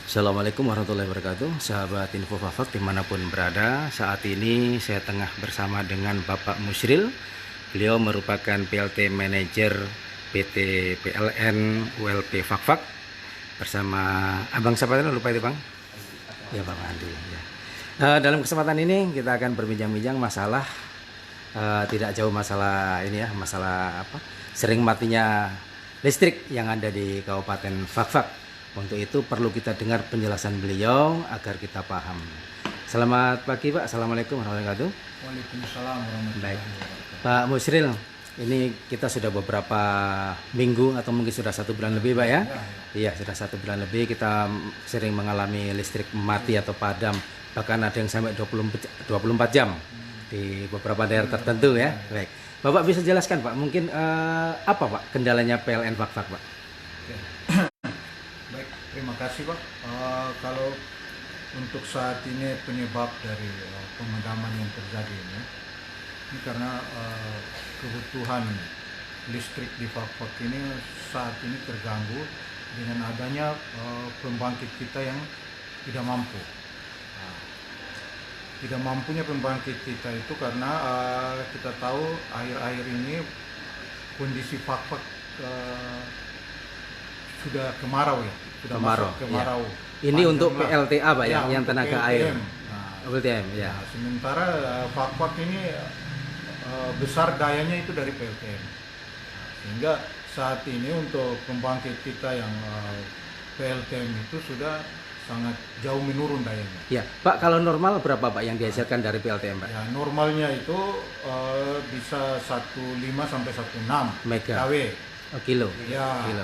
Assalamualaikum warahmatullahi wabarakatuh, sahabat Info Fafak dimanapun berada. Saat ini saya tengah bersama dengan Bapak Musril. Beliau merupakan PLT Manager PT PLN ULP Fakfak bersama Abang siapa tadi, lupa itu Bang? Ya Bang Andi. Ya. Dalam kesempatan ini kita akan berbincang-bincang masalah tidak jauh masalah ini ya, masalah apa? Sering matinya listrik yang ada di Kabupaten Fakfak. Untuk itu perlu kita dengar penjelasan beliau agar kita paham. Selamat pagi Pak, Assalamualaikum warahmatullahi wabarakatuh. Waalaikumsalam warahmatullahi Baik, wabarakatuh. Pak Musril, ini kita sudah beberapa minggu atau mungkin sudah 1 bulan lebih Pak ya? Iya, sudah 1 bulan lebih kita sering mengalami listrik mati atau padam. Bahkan ada yang sampai 24 jam di beberapa daerah tertentu ya. Baik, Bapak bisa jelaskan Pak, mungkin apa Pak kendalanya PLN Fakfak Pak? Baik, terima kasih Pak. Kalau untuk saat ini penyebab dari pemadaman yang terjadi ini karena kebutuhan listrik di Fakfak ini saat ini terganggu dengan adanya pembangkit kita yang tidak mampu. Tidak mampunya pembangkit kita itu karena kita tahu akhir-akhir ini kondisi Fakfak sudah kemarau ya, sudah Kemarau, masuk kemarau. ya. Ini untuk Panjang lah. PLTA Pak ya, yang untuk tenaga PLTM. air. Nah, PLTM ya. nah, sementara Fakfak ini besar dayanya itu dari PLTM. Sehingga saat ini untuk pembangkit kita yang PLTM itu sudah sangat jauh menurun dayanya. Ya, Pak, kalau normal berapa Pak yang dihasilkan dari PLTM Pak? Ya, normalnya itu bisa 1,5 sampai 1,6 Mega. kW. Oh, kilo. Ya, Kilo.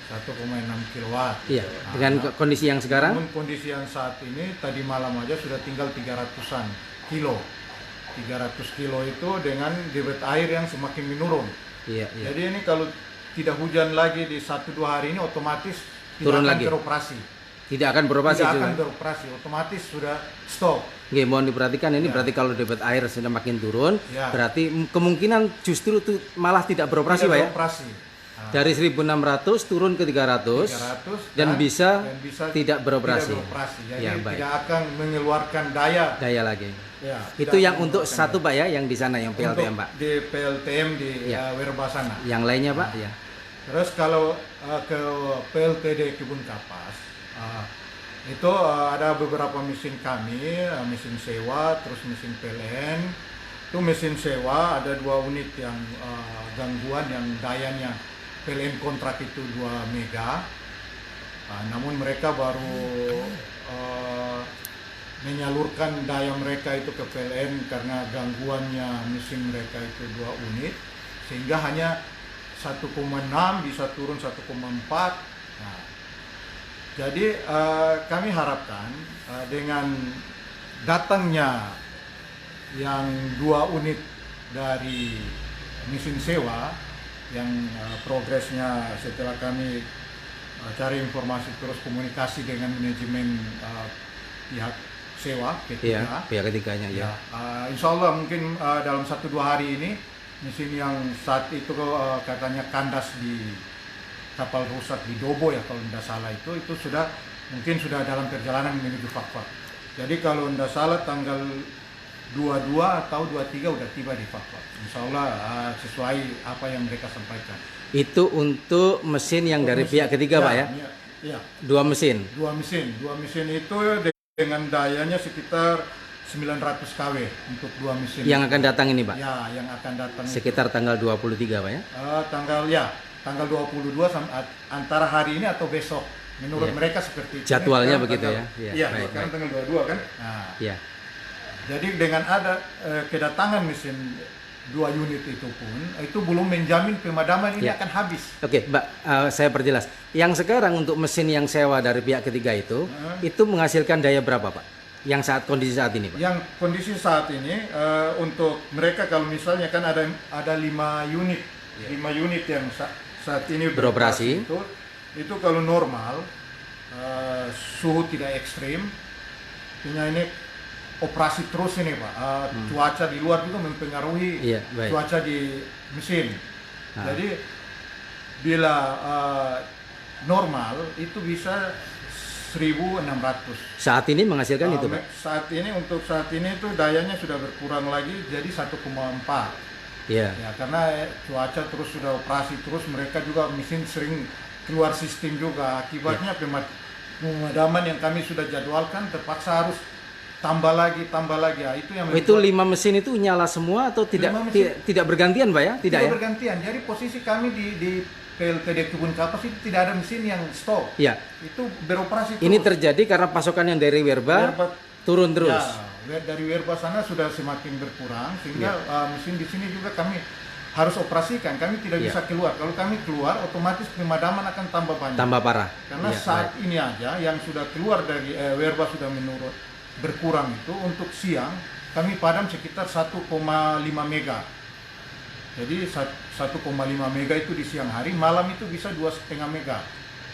1,6 kilowatt. Iya, Nah, dengan kondisi yang sekarang namun kondisi yang saat ini tadi malam aja sudah tinggal 300-an kilo. 300 kilo itu dengan debit air yang semakin menurun. iya, iya. Jadi ini kalau tidak hujan lagi di 1-2 hari ini otomatis Turun tidak akan lagi. beroperasi. Tidak akan beroperasi Tidak juga. akan beroperasi, otomatis sudah stop. Oke, mohon diperhatikan ini Ya. berarti kalau debit air sudah makin turun, Ya. berarti kemungkinan justru itu malah tidak beroperasi Tidak Pak ya. beroperasi. Nah, Dari 1.600 turun ke 300, 300 dan bisa tidak beroperasi. Jadi Ya, baik. tidak akan mengeluarkan daya. Daya lagi. Ya, Itu tidak yang untuk mengeluarkan satu daya. Pak ya, yang di sana yang PLTM Untuk Pak. di PLTM di Ya. Werbasana. Yang lainnya Pak ya. Terus kalau ke PLTD Kebun Kapas, itu ada beberapa mesin kami, mesin sewa, terus mesin PLN. Itu mesin sewa ada 2 unit yang gangguan yang dayanya PLN kontrak itu 2 mega. Namun mereka baru menyalurkan daya mereka itu ke PLN karena gangguannya mesin mereka itu 2 unit, sehingga hanya 1,6 bisa turun 1,4. Nah, jadi kami harapkan dengan datangnya yang 2 unit dari mesin sewa yang progresnya setelah kami cari informasi terus komunikasi dengan manajemen pihak sewa Iya, ketiga. pihak ketiganya ya. Insya Allah mungkin dalam 1-2 hari ini mesin yang saat itu katanya kandas di kapal rusak di Dobo ya kalau tidak salah itu mungkin sudah dalam perjalanan menuju Fakfak. Jadi kalau tidak salah tanggal 22 atau 23 udah tiba di Fakfak. Insya Allah sesuai apa yang mereka sampaikan. Itu untuk mesin yang dari pihak ketiga Pak ya. Iya. 2 mesin. 2 mesin itu dengan dayanya sekitar 900 kW untuk 2 mesin. Yang akan datang ini Pak. Ya, yang akan datang Sekitar tanggal 23 Pak ya. tanggal 22 antara hari ini atau besok. Menurut Iya. mereka seperti itu. Jadwalnya Sekarang begitu tanggal- ya. Iya, Iya, baik, sekarang baik. tanggal 22 kan. Nah, Iya. jadi dengan ada kedatangan mesin 2 unit itu pun itu belum menjamin pemadaman ini Ya. akan habis. Oke, Mbak, saya perjelas. Yang sekarang untuk mesin yang sewa dari pihak ketiga itu menghasilkan daya berapa, Pak? Yang saat kondisi saat ini, Pak? Yang kondisi saat ini untuk mereka kalau misalnya kan ada 5 unit, 5 unit yang saat ini Beroperasi. itu kalau normal suhu tidak ekstrim, artinya ini operasi terus ini Pak. Cuaca di luar juga mempengaruhi Iya, baik. cuaca di mesin. Nah. Jadi bila normal itu bisa 1.600. Saat ini menghasilkan itu, Pak? Untuk saat ini itu dayanya sudah berkurang lagi jadi 1,4. Iya. Ya, karena cuaca terus sudah operasi terus, mereka juga mesin sering keluar sistem juga. Akibatnya pemadaman yang kami sudah jadwalkan terpaksa harus tambah lagi. Ya, itu yang Itu 5 mesin itu nyala semua atau tidak tidak bergantian, Pak ya? Tidak ya? bergantian. Jadi posisi kami di PLTD Kebun Kapas itu tidak ada mesin yang stop. Iya. Itu beroperasi terus. Ini terjadi karena pasokan yang dari Werba turun terus. Ya, dari Werba sana sudah semakin berkurang sehingga mesin di sini juga kami harus operasikan. Kami tidak bisa keluar. Kalau kami keluar, otomatis pemadaman akan tambah banyak. Tambah parah. Karena saat ini aja yang sudah keluar dari Werba sudah berkurang itu untuk siang kami padam sekitar 1,5 mega. Jadi 1,5 mega itu di siang hari, malam itu bisa 2,5 mega.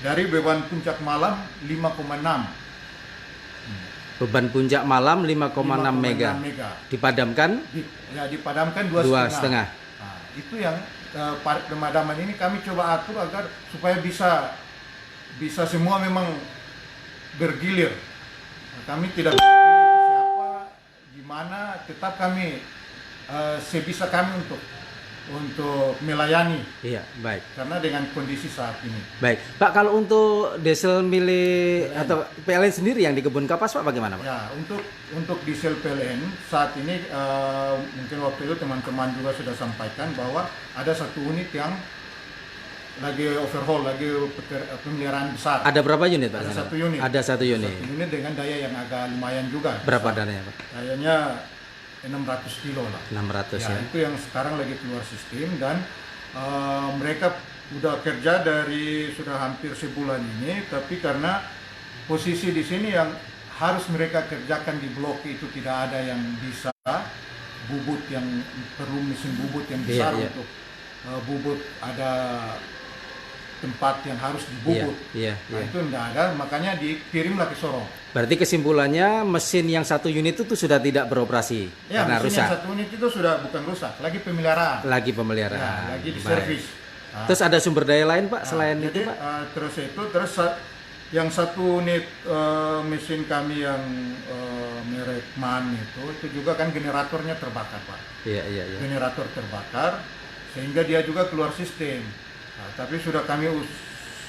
Dari beban puncak malam 5,6. Beban puncak malam 5,6 mega. Dipadamkan? Dipadamkan 2,5. Nah, itu yang pemadaman ini kami coba atur agar supaya bisa semua memang bergilir. Nah, kami tidak pilih siapa, gimana, tetap kami sebisa kami untuk melayani. Iya, baik. Karena dengan kondisi saat ini. Baik, Pak, kalau untuk diesel milik atau PLN sendiri yang di Kebun Kapas, Pak, bagaimana, Pak? Ya, untuk diesel PLN saat ini mungkin waktu itu teman-teman juga sudah sampaikan bahwa ada satu unit yang lagi overhaul, lagi pemeliharaan besar. Ada berapa unit, Pak? Ada satu unit. Ada satu unit. Satu unit dengan daya yang agak lumayan juga. Berapa dananya, Pak? Dayanya 600 kilo lah. 600 ya. Itu yang sekarang lagi keluar sistem dan mereka udah kerja dari sudah hampir sebulan ini, tapi karena posisi di sini yang harus mereka kerjakan di blok itu tidak ada yang bisa bubut yang perlu mesin bubut yang besar untuk bubut, ada tempat yang harus dibubut. Nah, itu tidak ada, makanya dikirimlah ke Sorong. Berarti kesimpulannya mesin yang satu unit itu sudah tidak beroperasi karena mesin rusak. Yang satu unit itu sudah bukan rusak, lagi pemeliharaan. Lagi pemeliharaan. Ya, lagi di servis. Nah, terus ada sumber daya lain, Pak, selain jadi, itu, Pak? Terus yang satu unit mesin kami yang merek MAN itu juga kan generatornya terbakar, Pak. Iya. Generator terbakar sehingga dia juga keluar sistem. Nah, tapi sudah kami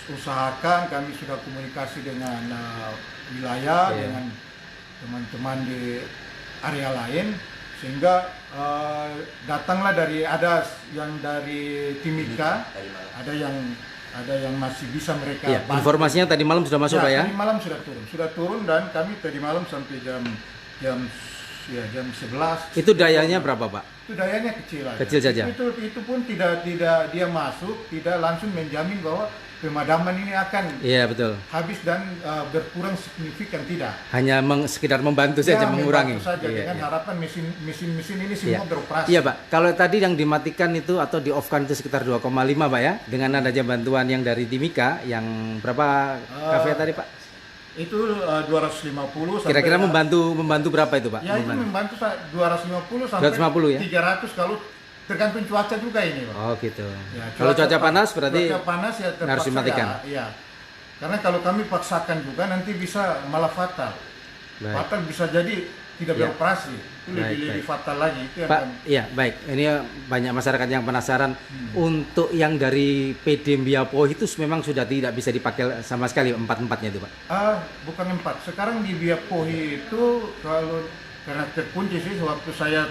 usahakan, kami sudah komunikasi dengan wilayah, dengan teman-teman di area lain, sehingga datanglah ada yang dari Timika, ada yang masih bisa mereka bantu. Informasinya tadi malam sudah masuk, Pak ya? Tadi malam sudah turun dan kami tadi malam sampai jam 11. Itu dayanya berapa, Pak? Itu dayanya kecil aja. Kecil saja. Itu pun tidak dia masuk, tidak langsung menjamin bahwa pemadaman ini akan betul. habis dan berkurang signifikan, tidak. Hanya sekedar membantu saja, mengurangi. Membantu saja dengan harapan mesin ini semua beroperasi. Iya, Pak. Kalau tadi yang dimatikan itu atau di off-kan itu sekitar 2,5, Pak ya. Dengan adanya bantuan yang dari Timika yang berapa kafe tadi, Pak? Itu 250 kira-kira membantu berapa itu, Pak? Ya, itu membantu 250 sampai 250 ya? 300 kalau tergantung cuaca juga ini, Pak. Oh, gitu. Ya, kalau cuaca panas berarti cuaca panas ya terpaksa harus dimatikan. Ya. Karena kalau kami paksakan juga nanti bisa malah fatal. Baik. Fatal bisa jadi tidak beroperasi. Itu lebih fatal lagi. Itu Pak, iya, baik. Ini banyak masyarakat yang penasaran. Untuk yang dari PD Biapo itu memang sudah tidak bisa dipakai sama sekali empat-empatnya itu, Pak? Bukan 4. Sekarang di Biapohi itu karena terkunci sih, waktu saya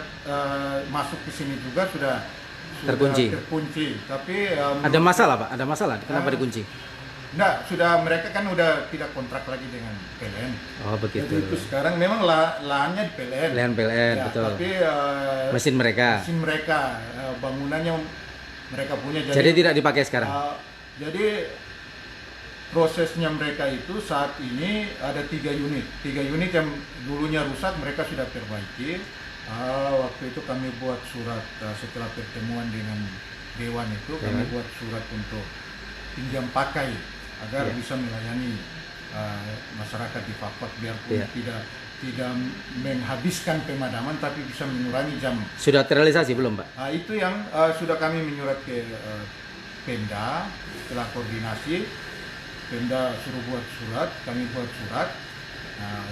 masuk ke sini juga sudah terkunci. Tapi ada masalah, Pak? Ada masalah? Kenapa dikunci? Enggak, mereka kan udah tidak kontrak lagi dengan PLN. Oh, begitu. Jadi itu sekarang memang lahannya di PLN. Lahan PLN, ya, betul. Tapi mesin mereka, bangunannya mereka punya. Jadi tidak dipakai sekarang. Jadi prosesnya mereka itu saat ini ada 3 unit. 3 unit yang dulunya rusak mereka sudah perbaiki. Waktu itu kami buat surat setelah pertemuan dengan Dewan itu, kami buat surat untuk pinjam pakai agar bisa melayani masyarakat di Papua biarpun tidak menghabiskan pemadaman tapi bisa mengurangi jam. Sudah terrealisasi belum, Pak? Itu yang sudah kami menyurat ke Pemda setelah koordinasi. Pemda suruh buat surat, kami buat surat. Nah,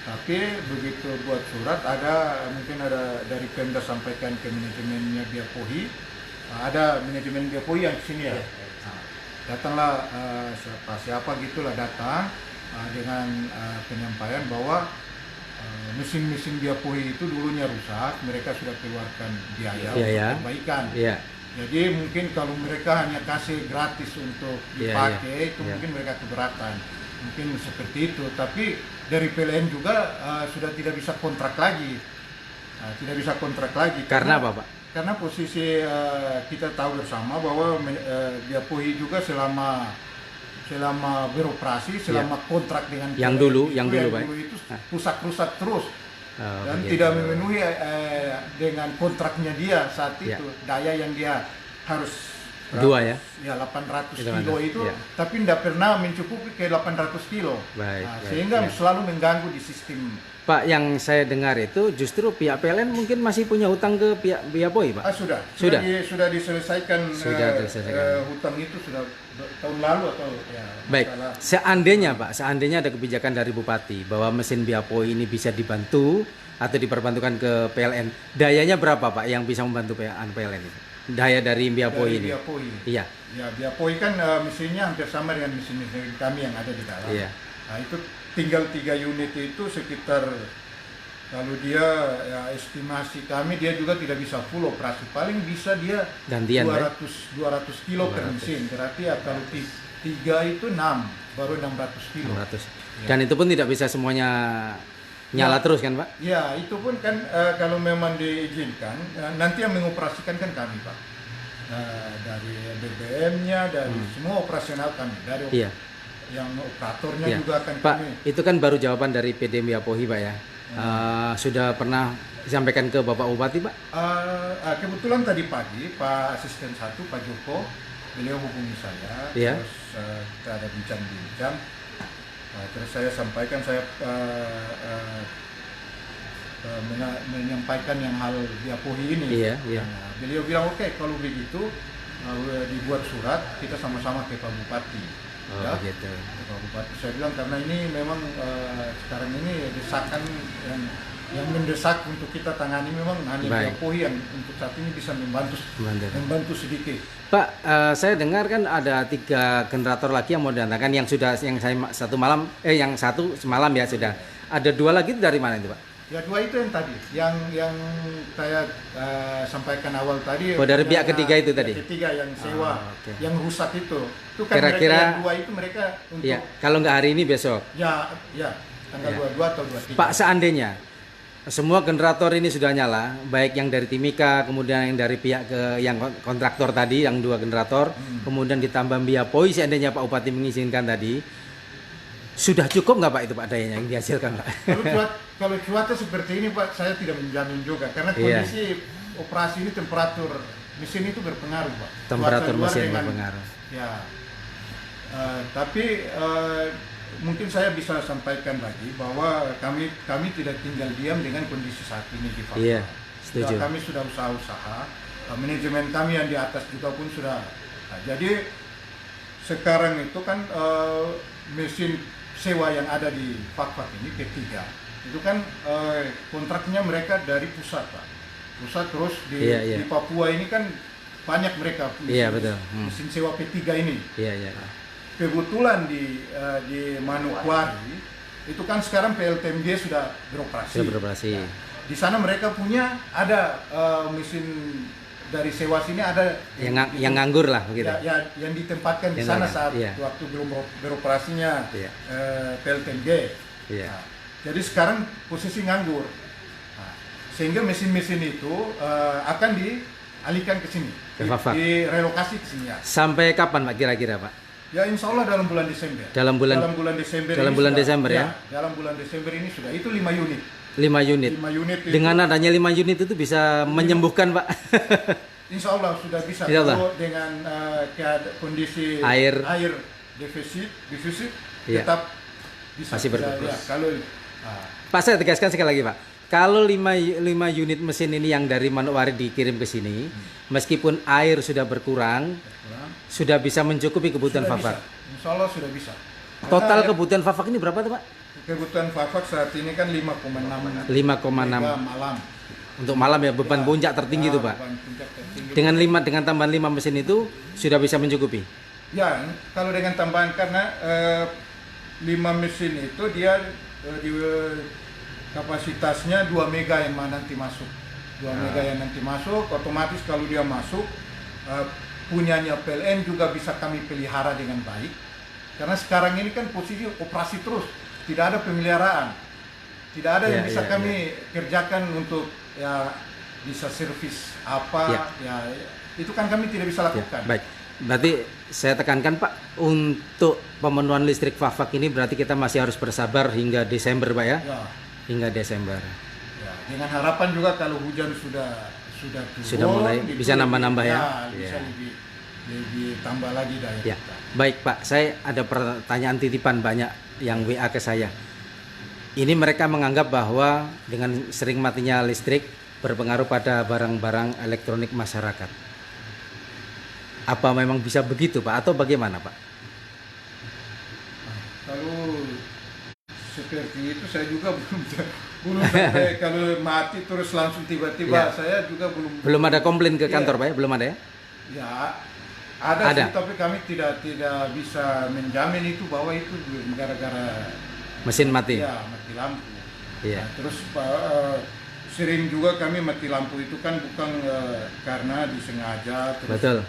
tapi begitu buat surat mungkin ada dari Pemda sampaikan ke manajemennya Biapohi. Ada manajemen Biapohi yang sini ya. Nah, datanglah siapa gitulah datang dengan penyampaian bahwa mesin-mesin Biapohi itu dulunya rusak, mereka sudah keluarkan biaya untuk perbaikan. Jadi mungkin kalau mereka hanya kasih gratis untuk dipakai, itu mungkin mereka keberatan. Mungkin seperti itu. Tapi dari PLN juga sudah tidak bisa kontrak lagi. Tidak bisa kontrak lagi. Karena apa, Pak? Karena posisi kita tahu bersama bahwa Biapohi juga selama beroperasi, selama kontrak dengan yang dulu Pak, itu rusak terus. Dan tidak memenuhi dengan kontraknya dia saat itu, daya yang dia harus 800 kilo itu, tapi tidak pernah mencukupi ke 800 kilo. Sehingga selalu mengganggu di sistem. Pak, yang saya dengar itu justru pihak PLN mungkin masih punya hutang ke pihak Biapohi, Pak? Sudah diselesaikan. Hutang itu sudah tahun lalu atau baik. Seandainya Pak, seandainya ada kebijakan dari Bupati bahwa mesin Biapohi ini bisa dibantu atau diperbantukan ke PLN, dayanya berapa Pak yang bisa membantu PLN itu? Daya dari Biapohi ini? Iya. Ya, Biapohi kan mesinnya hampir sama dengan mesin-mesin kami yang ada di dalam. Iya. Nah, itu tinggal 3 unit itu sekitar, kalau dia estimasi kami dia juga tidak bisa full operasi, paling bisa dia gantian 200 kilo per mesin, berarti kalau 3 itu 6, baru 600 kilo. 600. Dan itu pun tidak bisa semuanya nyala terus kan Pak? Ya, itu pun kan kalau memang diizinkan, nanti yang mengoperasikan kan kami Pak. Dari BBM-nya, dari semua operasional kami, dari yang operatornya juga akan Pak, kami. itu kan baru jawaban dari PD Biapohi Pak ya. Sudah pernah disampaikan ke Bapak Bupati Pak? Kebetulan tadi pagi Pak Asisten 1 Pak Joko, beliau hubungi saya, terus kita ada bincang-bincang, terus saya sampaikan, saya menyampaikan yang hal Biapohi ini. Beliau bilang oke, kalau begitu dibuat surat, kita sama-sama ke Pak Bupati. Gitu. Pak Bupati, saya bilang karena ini memang sekarang ini desakan yang mendesak untuk kita tangani, memang hanya Biapohi yang untuk saat ini bisa membantu sedikit. Pak, saya dengar kan ada 3 generator lagi yang mau didatangkan, yang satu semalam ya sudah. Ada 2 lagi itu dari mana itu Pak? Ya 2 itu yang tadi, yang saya sampaikan awal tadi. Dari pihak ketiga itu tadi? Ketiga yang sewa, yang rusak itu. Itu kan kira-kira mereka, 2 itu mereka untuk. Kalau nggak hari ini besok. Tanggal 22 atau 23. Pak, seandainya semua generator ini sudah nyala, baik yang dari Timika, kemudian yang dari pihak yang kontraktor tadi, yang 2 generator, kemudian ditambah Biapohi, seandainya Pak Bupati mengizinkan tadi, sudah cukup nggak Pak itu Pak dayanya yang dihasilkan Pak? Kalau cuaca seperti ini Pak, saya tidak menjamin juga, karena kondisi operasi ini temperatur mesin itu berpengaruh Pak. Temperatur mesin berpengaruh. Tapi mungkin saya bisa sampaikan lagi bahwa kami tidak tinggal diam dengan kondisi saat ini di Papua. Setuju. Kami sudah usaha-usaha, manajemen kami yang di atas juga pun sudah. Jadi sekarang itu kan mesin sewa yang ada di Fakfak ini P3 itu kan kontraknya mereka dari pusat Pak. Pusat terus di Papua ini kan banyak mereka mesin sewa P3 ini. Kebetulan di Manokwari itu kan sekarang PLTMB sudah beroperasi. Di sana mereka punya ada mesin dari sewa sini, ada yang nganggur lah begitu. Yang ditempatkan di sana saat waktu belum beroperasinya PLTMB. Jadi sekarang posisi nganggur. Sehingga mesin-mesin itu akan dialihkan ke sini, direlokasi ke sini. Sampai kapan Pak kira-kira Pak? Ya insya Allah dalam bulan Desember. Dalam bulan Desember ya? Dalam bulan Desember ini sudah. Itu 5 unit. 5 unit. 5 unit itu, dengan adanya 5 unit itu bisa menyembuhkan Pak? Insya Allah sudah bisa. Kalau dengan kondisi air defisit tetap bisa. Masih berproses. Pak, saya tegaskan sekali lagi Pak. Kalau 5 unit mesin ini yang dari Manokwari dikirim ke sini, meskipun air sudah berkurang, sudah bisa mencukupi kebutuhan Sudah Fafak. bisa. Insya Allah sudah bisa. Total Karena kebutuhan Fafak ini berapa tuh Pak? kebutuhan Fafak saat ini kan 5,6 5,6 mega malam. untuk malam ya, beban Ya, puncak tertinggi itu Pak. beban puncak tertinggi. Dengan tambahan 5 mesin itu sudah bisa mencukupi. Ya, kalau dengan tambahan karena 5 mesin itu dia di kapasitasnya 2 mega yang nanti masuk. 2 mega yang nanti masuk, otomatis kalau dia masuk punyanya PLN juga bisa kami pelihara dengan baik. Karena sekarang ini kan posisi operasi terus, tidak ada pemeliharaan. Tidak ada yang bisa kami kerjakan untuk ya bisa servis apa ya itu kan kami tidak bisa lakukan. Baik. Berarti saya tekankan Pak, untuk pemenuhan listrik Fafak ini berarti kita masih harus bersabar hingga Desember Pak ya? Ya. Hingga Desember. Ya, dengan harapan juga kalau hujan sudah turun, Sudah mulai itu bisa nambah-nambah ya? Bisa lebih tambah lagi daya Ya. kita. Baik Pak, saya ada pertanyaan titipan banyak yang WA ke saya. Ini mereka menganggap bahwa dengan sering matinya listrik berpengaruh pada barang-barang elektronik masyarakat. Apa memang bisa begitu Pak atau bagaimana Pak? Kalau seperti itu saya juga belum sampai kalau mati terus langsung tiba-tiba saya juga belum ada komplain ke kantor Pak ya? Belum ada ya? Ya ada. Sih, tapi kami tidak bisa menjamin itu bahwa itu gara-gara mesin mati. Ya, mati lampu. Iya. Nah, terus sering juga kami mati lampu itu kan bukan karena disengaja. Terus, Betul.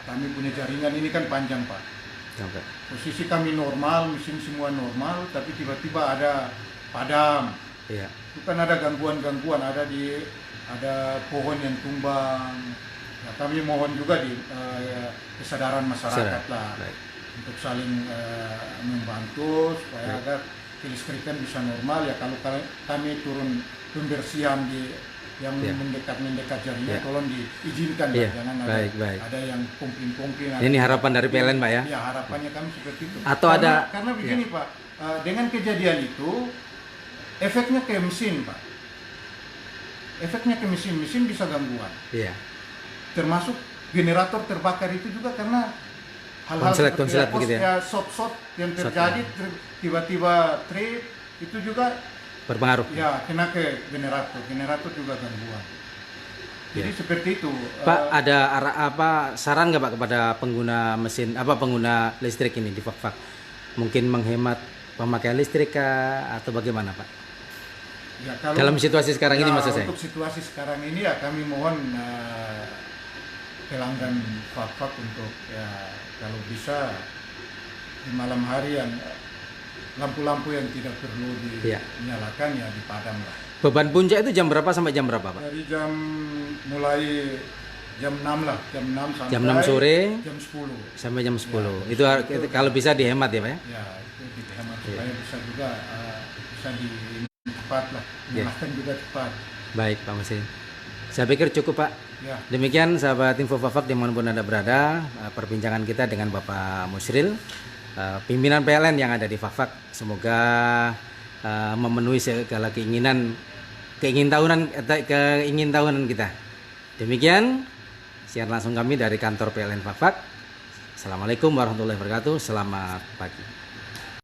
Kami punya jaringan ini kan panjang Pak. Oke. Posisi kami normal, mesin semua normal, tapi tiba-tiba ada padam. Iya. Itu kan ada gangguan-gangguan, ada pohon yang tumbang. Ya, kami mohon juga di kesadaran masyarakat lah. Baik. Untuk saling membantu supaya agar kelistrikan bisa normal ya. Kalau kami turun pembersihan di yang mendekat jaringan tolong diizinkan ya. Jangan ada yang komplain. Ini harapan dari PLN Pak ya? Ya harapannya kami seperti itu. Atau karena begini Pak, dengan kejadian itu efeknya ke mesin Pak. Efeknya ke mesin bisa gangguan. Iya. Termasuk generator terbakar itu juga karena hal-hal konslet begitu ya. Short yang terjadi tiba-tiba trip itu juga berpengaruh. Ya, kena ke generator juga gangguan. Jadi seperti itu. Pak, ada saran nggak Pak kepada pengguna mesin pengguna listrik ini di Fafak? Mungkin menghemat pemakaian listrik kah atau bagaimana Pak? Ya, dalam situasi sekarang ini maksud saya. Untuk situasi sekarang ini ya kami mohon pelanggan Fafak untuk ya kalau bisa di malam hari yang lampu-lampu yang tidak perlu dinyalakan ya dipadam lah. Beban puncak itu jam berapa sampai jam berapa Pak? Dari mulai jam 6 lah, jam 6 sampai jam 6 sore jam 10. Sampai jam 10. Itu kalau bisa dihemat ya Pak ya? Ya, itu dihemat supaya bisa juga bisa cepat lah, menyalakan juga cepat. Baik Pak Mesin. Saya pikir cukup Pak. Ya. Demikian sahabat Info Fafak dimanapun Anda berada, perbincangan kita dengan Bapak Musril, pimpinan PLN yang ada di Fafak. Semoga memenuhi segala keinginan tahunan kita. Demikian siaran langsung kami dari kantor PLN Fafak. Assalamualaikum warahmatullahi wabarakatuh. Selamat pagi.